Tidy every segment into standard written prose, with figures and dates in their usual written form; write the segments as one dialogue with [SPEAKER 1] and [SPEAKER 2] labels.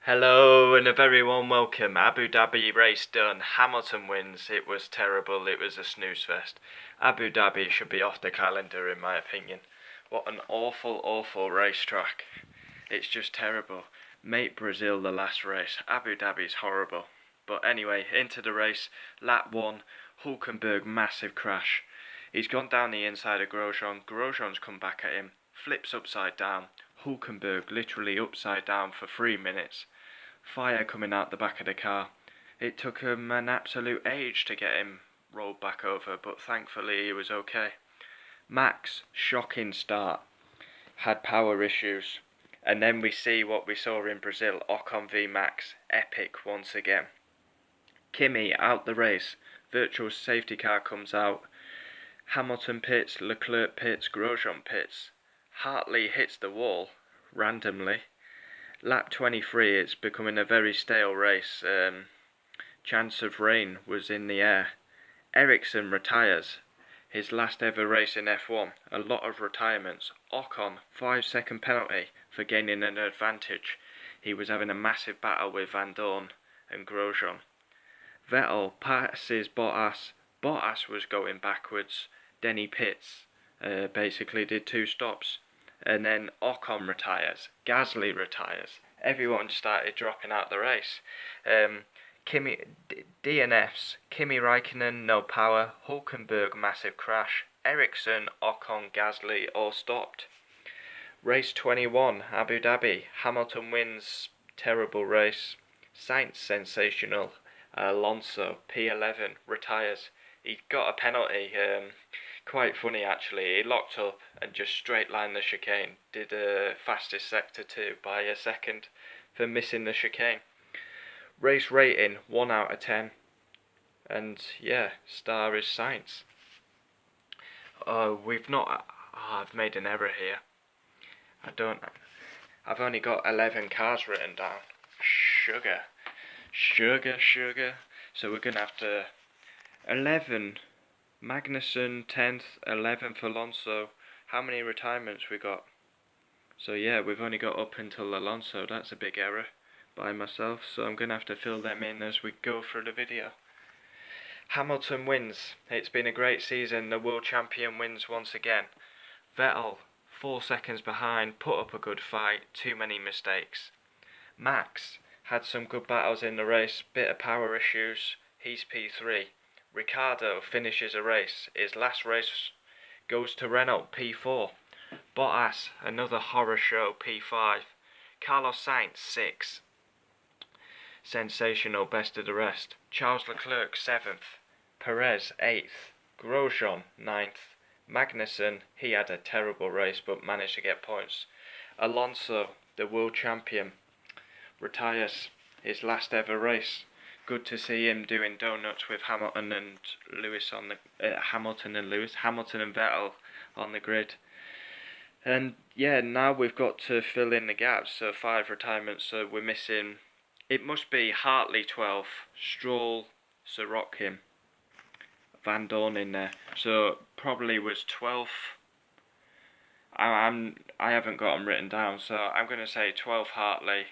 [SPEAKER 1] Hello and a very warm welcome. Abu Dhabi race done. Hamilton wins. It was terrible. It was a snooze fest. Abu Dhabi should be off the calendar in my opinion. What an awful, awful racetrack. It's just terrible. Mate Brazil the last race. Abu Dhabi's horrible. But anyway, into the race. Lap 1. Hulkenberg massive crash. He's gone down the inside of Grosjean. Grosjean's come back at him. Flips upside down. Hulkenberg literally upside down for 3 minutes. Fire coming out the back of the car. It took him an absolute age to get him rolled back over, but thankfully he was okay. Max, shocking start, had power issues, and then we see what we saw in Brazil, Ocon v Max, epic once again. Kimi out the race, virtual safety car comes out, Hamilton pits, Leclerc pits, Grosjean pits, Hartley hits the wall, randomly. Lap 23, it's becoming a very stale race. Chance of rain was in the air. Ericsson retires. His last ever race in F1. A lot of retirements. Ocon, 5-second penalty for gaining an advantage. He was having a massive battle with Van Dorn and Grosjean. Vettel passes Bottas. Bottas was going backwards. Then he pits. Basically did 2 stops. And then Ocon retires, Gasly retires. Everyone started dropping out the race. Kimi DNFs, Kimi Raikkonen no power, Hulkenberg massive crash, Ericsson, Ocon, Gasly all stopped. Race 21, Abu Dhabi. Hamilton wins, terrible race. Sainz sensational. Alonso P11 retires. He got a penalty. Quite funny actually. He locked up and just straight lined the chicane. Did fastest sector 2 by a second for missing the chicane. Race rating 1 out of 10. And yeah, star is Sainz. We've not. I've made an error here. I've only got 11 cars written down. Sugar. So we're gonna have to 11. Magnussen 10th, 11th Alonso. How many retirements we got? So yeah, we've only got up until Alonso. That's a big error by myself, so I'm going to have to fill them in as we go through the video. Hamilton wins. It's been a great season. The world champion wins once again. Vettel, 4 seconds behind, put up a good fight. Too many mistakes. Max had some good battles in the race. Bit of power issues. He's P3. Ricciardo finishes a race. His last race goes to Renault, P4. Bottas, another horror show, P5. Carlos Sainz, 6. Sensational, best of the rest. Charles Leclerc, 7th. Perez, 8th. Grosjean, 9th. Magnussen, he had a terrible race but managed to get points. Alonso, the world champion, retires. His last ever race. Good to see him doing donuts with Hamilton and Lewis on the Hamilton and Vettel on the grid. And yeah, now we've got to fill in the gaps. So 5 retirements. So we're missing. It must be Hartley 12, Stroll, Sorokin, Van Dorn in there. So probably was 12th. I haven't got them written down. So I'm gonna say 12th Hartley,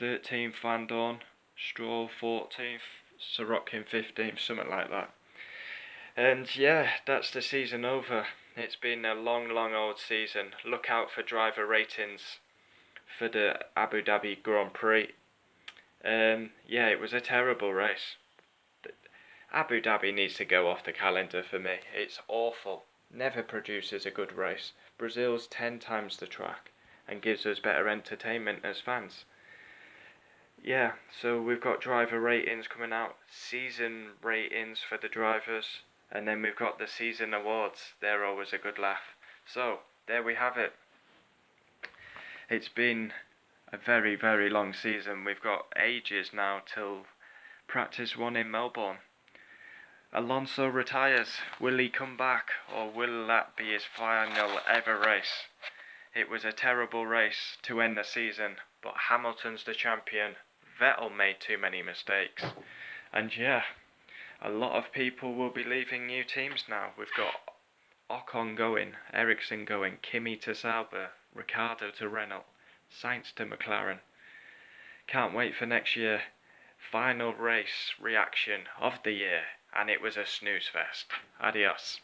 [SPEAKER 1] 13th Van Dorn. Stroll 14th, Sorokin 15th, something like that. And yeah, that's the season over. It's been a long, long old season. Look out for driver ratings for the Abu Dhabi Grand Prix. Yeah, it was a terrible race. Abu Dhabi needs to go off the calendar for me. It's awful. Never produces a good race. Brazil's 10 times the track and gives us better entertainment as fans. Yeah, so we've got driver ratings coming out, season ratings for the drivers, and then we've got the season awards. They're always a good laugh. So, there we have it. It's been a very, very long season. We've got ages now till practice 1 in Melbourne. Alonso retires. Will he come back, or will that be his final ever race? It was a terrible race to end the season, but Hamilton's the champion. Vettel made too many mistakes. And yeah, a lot of people will be leaving new teams now. We've got Ocon going, Ericsson going, Kimi to Sauber, Ricciardo to Renault, Sainz to McLaren. Can't wait for next year. Final race reaction of the year, and it was a snooze fest. Adios.